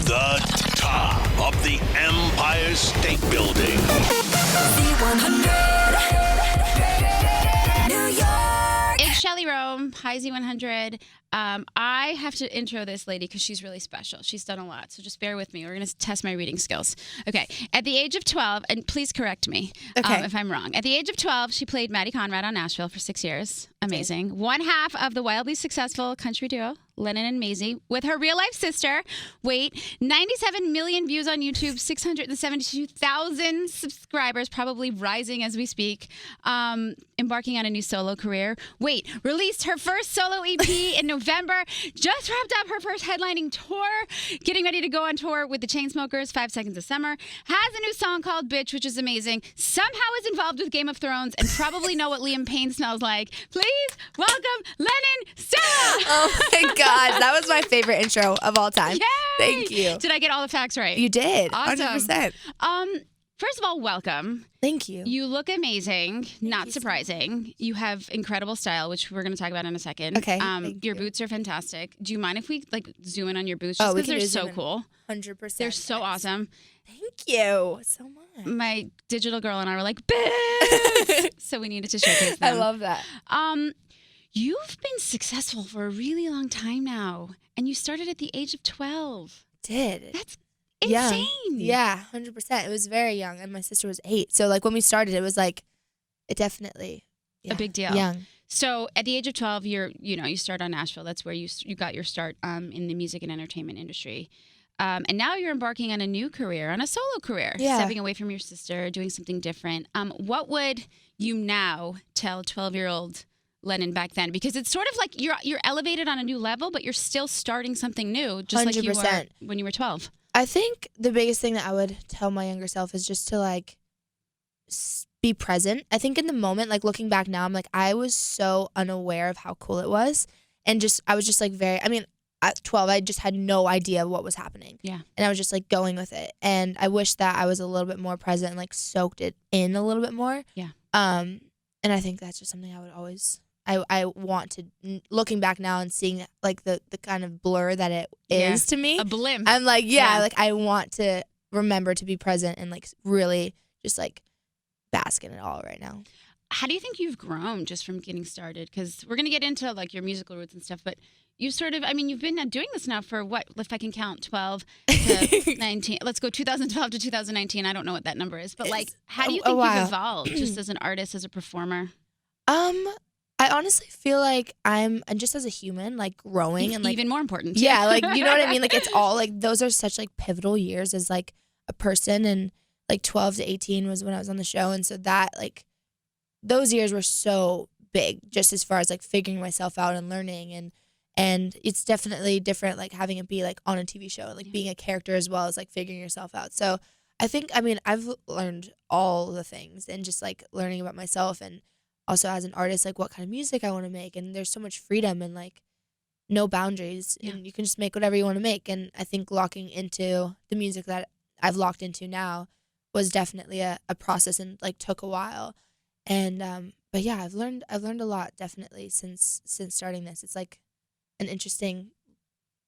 The top of the Empire State Building. Z100. New York. It's Shelly Rome. Hi, Z100. I have to intro this lady because she's really special. She's done a lot, so just bear with me. We're going to test my reading skills. Okay. At the age of 12, and please correct me if I'm wrong. At the age of 12, she played Maddie Conrad on Nashville for 6 years. Amazing. Okay. One half of the wildly successful country duo, Lennon and Maisie, with her real-life sister. Wait, 97 million views on YouTube, 672,000 subscribers, probably rising as we speak. Embarking on a new solo career. Wait, released her first solo EP in November. Just wrapped up her first headlining tour. Getting ready to go on tour with the Chainsmokers, 5 Seconds of Summer. Has a new song called Bitch, which is amazing. Somehow is involved with Game of Thrones and probably know what Liam Payne smells like. Please welcome Lennon Stella. Oh my gosh, that was my favorite intro of all time. Yay! Thank you. Did I get all the facts right? You did. Awesome. 100%. First of all, welcome. Thank you. You look amazing. Not you surprising. You have incredible style, which we're going to talk about in a second. Okay. Your boots are fantastic. Do you mind if we zoom in on your boots? Just because they're so cool. 100%. They're so awesome. Thank you so much. My digital girl and I were like, boots! So we needed to showcase them. I love that. You've been successful for a really long time now, and you started at the age of 12. Did. That's insane. Yeah, 100%. It was very young, and my sister was 8. So, when we started, it was it definitely a big deal. Young. So, at the age of 12, you start on Nashville. That's where you got your start in the music and entertainment industry. And now you're embarking on a new career, on a solo career, stepping away from your sister, doing something different. What would you now tell 12-year-old Lennon back then? Because it's sort of like you're elevated on a new level, but you're still starting something new, just 100%. Like you were when you were 12. I think the biggest thing that I would tell my younger self is just to be present. I think in the moment, looking back now, I'm I was so unaware of how cool it was, and I was just at 12, I just had no idea what was happening. Yeah. And I was just going with it. And I wish that I was a little bit more present and soaked it in a little bit more. Yeah. And I think that's just something I would always, I want to, looking back now and seeing the kind of blur that it is to me. A blimp. I'm I want to remember to be present and really just bask in it all right now. How do you think you've grown just from getting started? Because we're going to get into your musical roots and stuff, but you sort of, you've been doing this now for what, if I can count, 12 to 19. Let's go 2012 to 2019. I don't know what that number is, but how do you think you've evolved just as an artist, as a performer? I honestly feel I'm, and just as a human, growing and even more important. Yeah, you know what I mean? It's all those are such pivotal years as a person, and 12 to 18 was when I was on the show, and so that those years were so big, just as far as figuring myself out and learning, and it's definitely different having it be on a TV show and being a character as well as figuring yourself out. So I think I've learned all the things, and just learning about myself, and also as an artist what kind of music I want to make, and there's so much freedom and no boundaries, and you can just make whatever you want to make. And I think locking into the music that I've locked into now was definitely a process, and took a while. And but yeah, I've learned a lot definitely since starting this. It's an interesting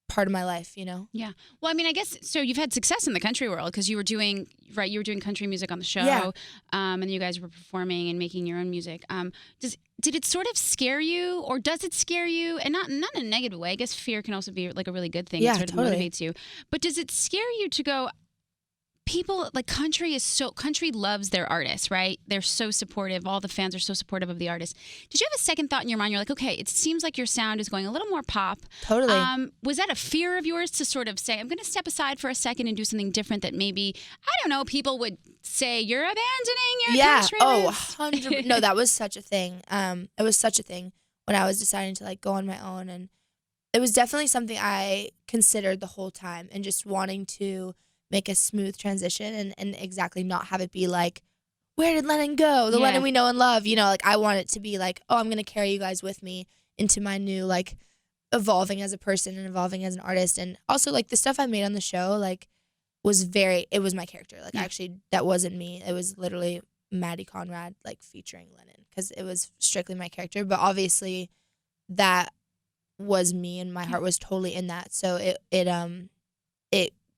part of my life, you know? Yeah. Well, I guess, so you've had success in the country world because you were doing country music on the show, and you guys were performing and making your own music. Did it sort of scare you, or does it scare you? And not in a negative way. I guess fear can also be a really good thing. Yeah, it sort of motivates you. But does it scare you to go, people, country loves their artists, right? They're so supportive. All the fans are so supportive of the artists. Did you have a second thought in your mind? You're okay, it seems like your sound is going a little more pop. Totally. Was that a fear of yours to sort of say, I'm going to step aside for a second and do something different that maybe, I don't know, people would say you're abandoning your country? Oh, 100%. No, that was such a thing. It was such a thing when I was deciding to go on my own. And it was definitely something I considered the whole time, and just wanting to make a smooth transition and exactly not have it be where did Lennon go? The Lennon we know and love. I want it to be oh, I'm going to carry you guys with me into my new, evolving as a person and evolving as an artist. And also, the stuff I made on the show, it was my character. Actually, that wasn't me. It was literally Maddie Conrad, featuring Lennon, because it was strictly my character. But obviously, that was me, and my heart was totally in that. So it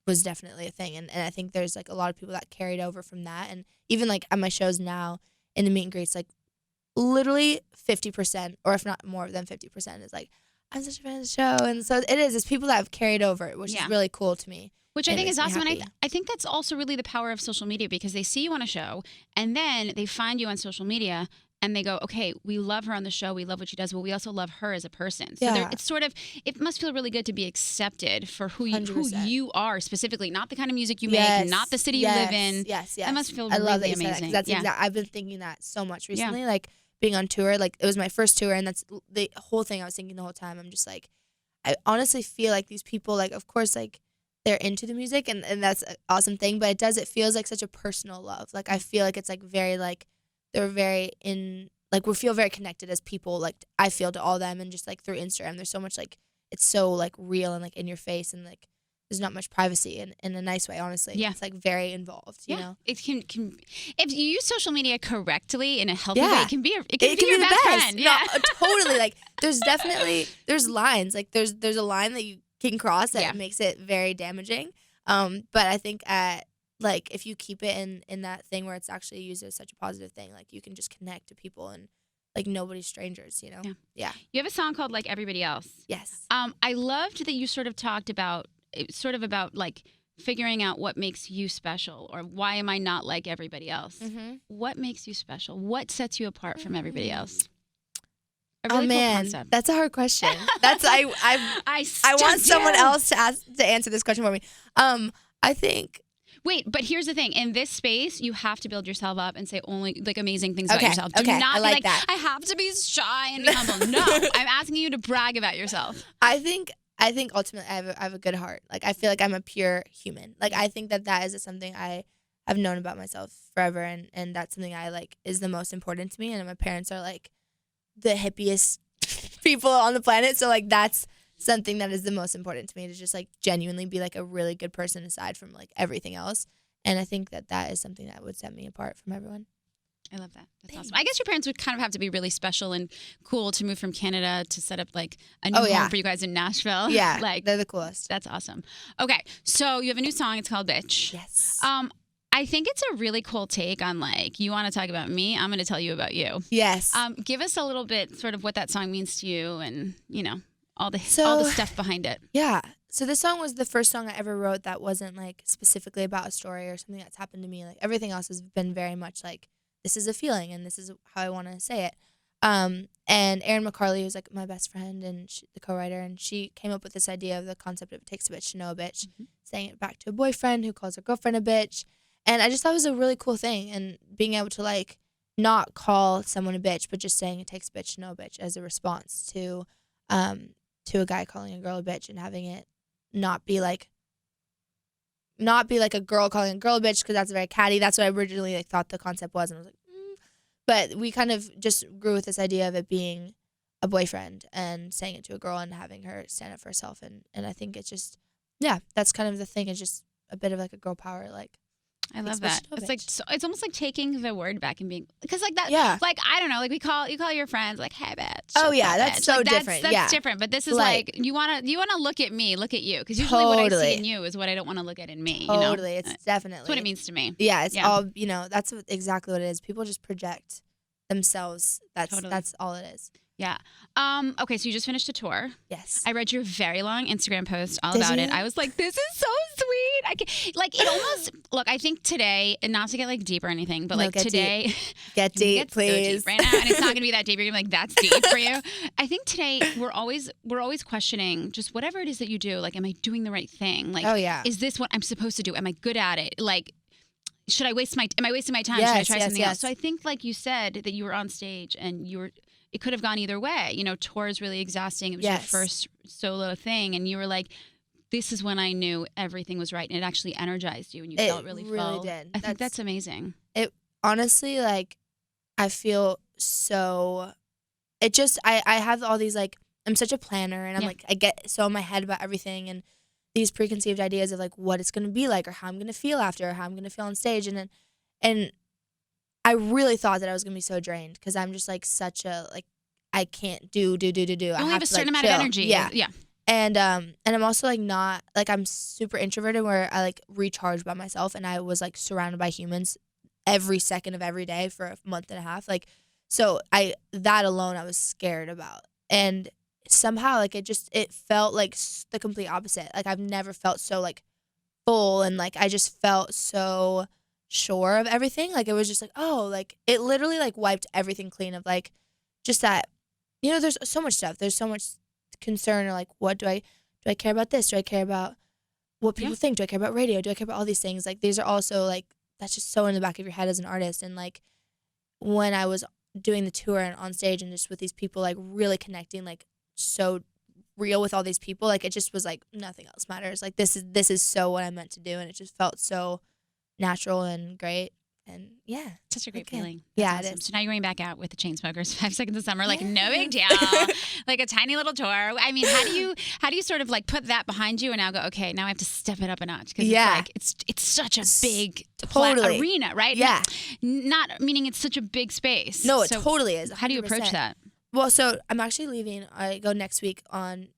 was definitely a thing. And I think there's like a lot of people that carried over from that. And even like at my shows now in the meet and greets, like literally 50%, or if not more than 50%, is like, I'm such a fan of the show. And so it is. It's people that have carried over, which is really cool to me. Which I think is awesome. And I think that's also really the power of social media, because they see you on a show and then they find you on social media and they go, okay, we love her on the show. We love what she does, but we also love her as a person. So it's sort of, it must feel really good to be accepted for who you are specifically, not the kind of music you make, not the city you live in. Yes. That must feel I really love that amazing. That's I've been thinking that so much recently, like being on tour. Like it was my first tour, and that's the whole thing I was thinking the whole time. I'm just like, I honestly feel like these people, like, of course, like, they're into the music, and that's an awesome thing, but it feels like such a personal love. Like, I feel like it's, like, very, like, they're very like, we feel very connected as people, like, I feel to all them, and just, like, through Instagram, there's so much, like, it's so, like, real and, like, in your face, and, like, there's not much privacy in a nice way, honestly. Yeah. It's, like, very involved, you know? It can, if you use social media correctly in a healthy way, it can be your best friend. Yeah, no, totally. Like, there's lines. Like, there's a line that you can cross that makes it very damaging. But I think like, if you keep it in that thing where it's actually used as such a positive thing, like, you can just connect to people, and like, nobody's strangers, you know? Yeah. You have a song called Like Everybody Else. Yes. I loved that you sort of talked about like figuring out what makes you special, or why am I not like everybody else? Mm-hmm. What makes you special? What sets you apart from everybody else? Really cool concept. That's a hard question. That's I want someone else to answer this question for me. I think. Wait, but here's the thing. In this space, you have to build yourself up and say only like amazing things about yourself. Do not I be like that. I have to be shy and be humble. No, I'm asking you to brag about yourself. I think ultimately I have a good heart. Like, I feel like I'm a pure human. Like, I think that is something I've known about myself forever, and that's something I like is the most important to me. And my parents are like the hippiest people on the planet, so like that's something that is the most important to me, to just like genuinely be like a really good person aside from like everything else. And I think that is something that would set me apart from everyone. I love that. That's awesome. I guess your parents would kind of have to be really special and cool to move from Canada to set up like a new home for you guys in Nashville. Yeah, like they're the coolest. That's awesome. Okay, so you have a new song. It's called Bitch. Yes. I think it's a really cool take on like, you want to talk about me, I'm going to tell you about you. Yes. Give us a little bit sort of what that song means to you, and you know all the stuff behind it. Yeah. So this song was the first song I ever wrote that wasn't like specifically about a story or something that's happened to me. Like, everything else has been very much like, this is a feeling and this is how I want to say it. And Erin McCarley, who's like my best friend and the co-writer, and she came up with this idea of the concept of it takes a bitch to know a bitch, saying it back to a boyfriend who calls her girlfriend a bitch. And I just thought it was a really cool thing, and being able to like not call someone a bitch, but just saying it takes a bitch to know a bitch as a response to a guy calling a girl a bitch, and having it not be like a girl calling a girl a bitch, because that's very catty. That's what I originally like thought the concept was, and I was like, But we kind of just grew with this idea of it being a boyfriend and saying it to a girl and having her stand up for herself, and I think it's just that's kind of the thing. It's just a bit of like a girl power, like. I love that. It's like it's almost like taking the word back and being, because like that. Yeah. Like, I don't know. Like, you call your friends like, hey bitch. Oh yeah, that's bitch. so like, different. That's different. But this is like you wanna look at me, look at you, because usually what I see in you is what I don't want to look at in me. Totally, you know? It's definitely. That's what it means to me. Yeah, it's all that's exactly what it is. People just project themselves. That's all it is. Yeah. Okay, so you just finished a tour. Yes. I read your very long Instagram post all about it. I was like, this is so sweet. I can, like, it almost, look, I think today, and not to get like deep or anything, but like today. Get deep, please. So deep right now, and it's not going to be that deep. You're going to be like, that's deep for you. I think today we're always questioning just whatever it is that you do. Like, am I doing the right thing? Like, is this what I'm supposed to do? Am I good at it? Like, am I wasting my time? Should I try something else? So I think, like you said, that you were on stage and it could have gone either way. You know, tour is really exhausting. It was your first solo thing, and you were like, this is when I knew everything was right, and it actually energized you, and you felt really full. Did. I think that's amazing. It honestly, like, I feel so. It just I have all these, like, I'm such a planner, and I'm like, I get so in my head about everything, and these preconceived ideas of like what it's gonna be like, or how I'm gonna feel after, or how I'm gonna feel on stage, and I really thought that I was gonna be so drained, because I'm just like such a, like, I can't do. You only have a certain like, amount of energy. Yeah. And I'm also like not like I'm super introverted where I like recharge by myself, and I was like surrounded by humans every second of every day for a month and a half. Like, so that alone I was scared about. And somehow like it felt like the complete opposite. Like I've never felt so like full, and like I just felt so sure of everything. Like it was just like, oh, like it literally like wiped everything clean of like just that, there's so much stuff. There's so much concern, or like, what do I care about this? Do I care about what people think? Do I care about radio? Do I care about all these things? Like these are also like, that's just so in the back of your head as an artist. And like when I was doing the tour and on stage and just with these people, like really connecting, like so real with all these people, like it just was like nothing else matters. Like this is so what I meant to do, and it just felt so natural and great. And yeah, such a great feeling. That's awesome. It is. So now you're going back out with the Chainsmokers 5 seconds of summer, like no big deal, like a tiny little tour. I mean, how do you sort of like put that behind you and now go, okay, now I have to step it up a notch, because it's such a big arena, right? Yeah, not meaning it's such a big space. No, it totally is. 100%. How do you approach that? Well, so I'm actually leaving. I go next week on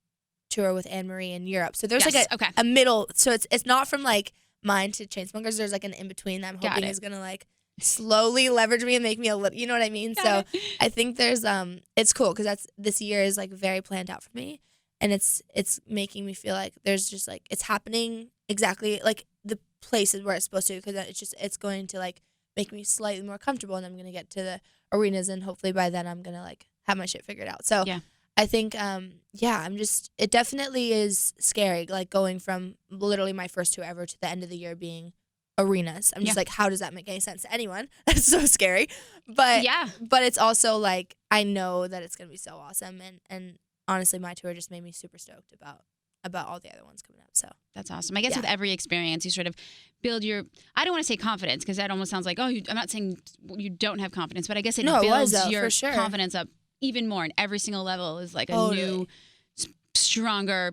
tour with Anne Marie in Europe. So there's like a middle. So it's not from like mine to Chainsmokers. There's like an in between that I'm hoping is gonna like slowly leverage me and make me a little. You know what I mean? So I think there's it's cool because this year is like very planned out for me, and it's making me feel like there's just like it's happening exactly like the places where it's supposed to, because it's going to like make me slightly more comfortable, and I'm gonna get to the arenas, and hopefully by then I'm gonna like have my shit figured out. So I think it definitely is scary, like going from literally my first tour ever to the end of the year being arenas. I'm just like, how does that make any sense to anyone? That's so scary. But it's also like I know that it's gonna be so awesome, and honestly my tour just made me super stoked about all the other ones coming up. So that's awesome. I guess with every experience you sort of build your, I don't want to say confidence, because that almost sounds like, I'm not saying you don't have confidence, but I guess it builds your confidence up even more, and every single level is like a new, stronger,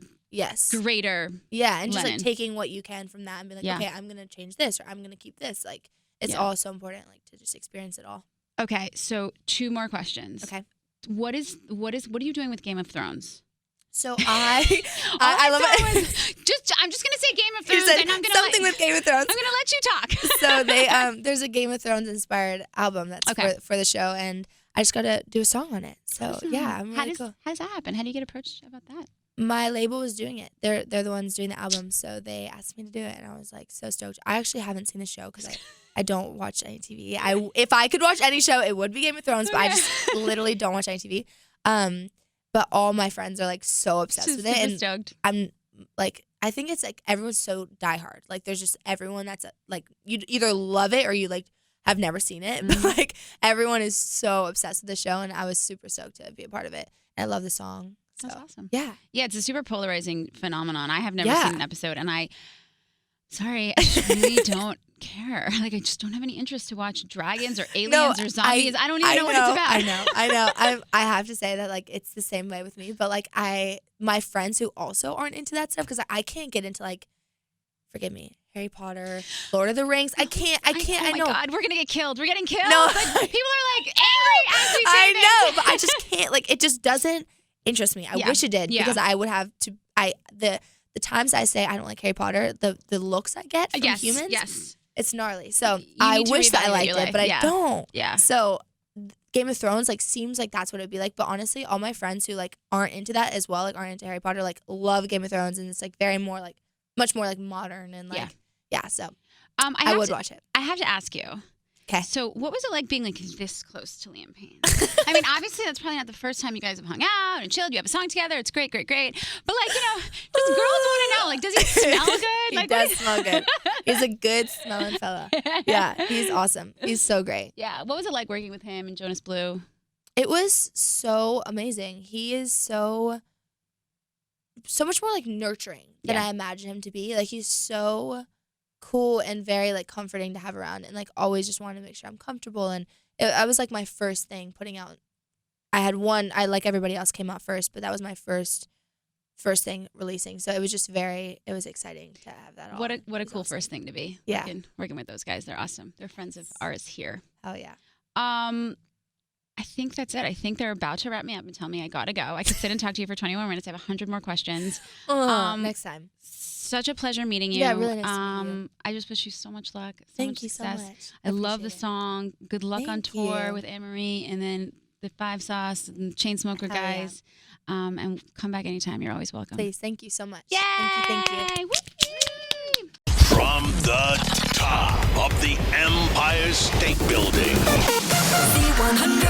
greater and just Lennon. Like taking what you can from that and be like, okay, I'm gonna change this, or I'm gonna keep this. Like it's all so important, like to just experience it all. Okay, so 2 more questions. Okay, what are you doing with Game of Thrones? So I love it. I'm just gonna say Game of Thrones, and I'm gonna something with Game of Thrones. I'm gonna let you talk. So they there's a Game of Thrones inspired album that's for the show, and I just got to do a song on it. So awesome. I'm really cool. How does that happen? How do you get approached about that? My label was doing it. They're the ones doing the album, so they asked me to do it, and I was like so stoked. I actually haven't seen the show because I don't watch any TV. If I could watch any show, it would be Game of Thrones, but I just literally don't watch any TV. But all my friends are like so obsessed with it, and stoked. I'm like, I think it's like everyone's so diehard. Like there's just everyone that's like you either love it or you like have never seen it. But like everyone is so obsessed with the show, and I was super stoked to be a part of it. And I love the song. So, that's awesome. Yeah, it's a super polarizing phenomenon. I have never seen an episode, and I really don't care. Like I just don't have any interest to watch dragons or aliens or zombies. I don't even know what it's about. I know. I have to say that like it's the same way with me. But like my friends who also aren't into that stuff, because I can't get into like, forgive me, Harry Potter, Lord of the Rings. I can't. Oh my God, we're gonna get killed. We're getting killed. No. Like, people are like angry as we say I this. know, but I just can't. Like it just doesn't interest me. I wish it did, because I would have to. The times I say I don't like Harry Potter, the looks I get from humans, it's gnarly. So I wish that I liked it, but I don't. Yeah. So Game of Thrones like seems like that's what it'd be like, but honestly, all my friends who like aren't into that as well, like aren't into Harry Potter, like love Game of Thrones, and it's like much more like modern and like So I would watch it. I have to ask you. Okay. So what was it like being like this close to Liam Payne? I mean, obviously that's probably not the first time you guys have hung out and chilled. You have a song together. It's great. But like, just girls want to know, like, does he smell good? He does smell good. He's a good smelling fella. Yeah, he's awesome. He's so great. Yeah. What was it like working with him and Jonas Blue? It was so amazing. He is so much more like nurturing than I imagine him to be. Like he's so cool and very like comforting to have around, and like always just wanted to make sure I'm comfortable. And I was like my first thing putting out. I had one. I like everybody else came out first, but that was my first thing releasing. So it was just it was exciting to have that. What a cool first thing to be. Yeah, working with those guys. They're awesome. They're friends of ours here. Oh yeah. I think that's it. I think they're about to wrap me up and tell me I gotta go. I could sit and talk to you for 20 more minutes. I have 100 more questions. Next time. Such a pleasure meeting you. Yeah, really nice to meet you. I just wish you so much luck. Thank you success. so much. I love the appreciate it. song. Good luck on Thank tour you. with Anne-Marie and then the Five Sauce and Chainsmoker Hell yeah. guys. And come back anytime. You're always welcome. Please, thank you so much. Yay! Thank you. Whee! From the top of the Empire State Building. Z100.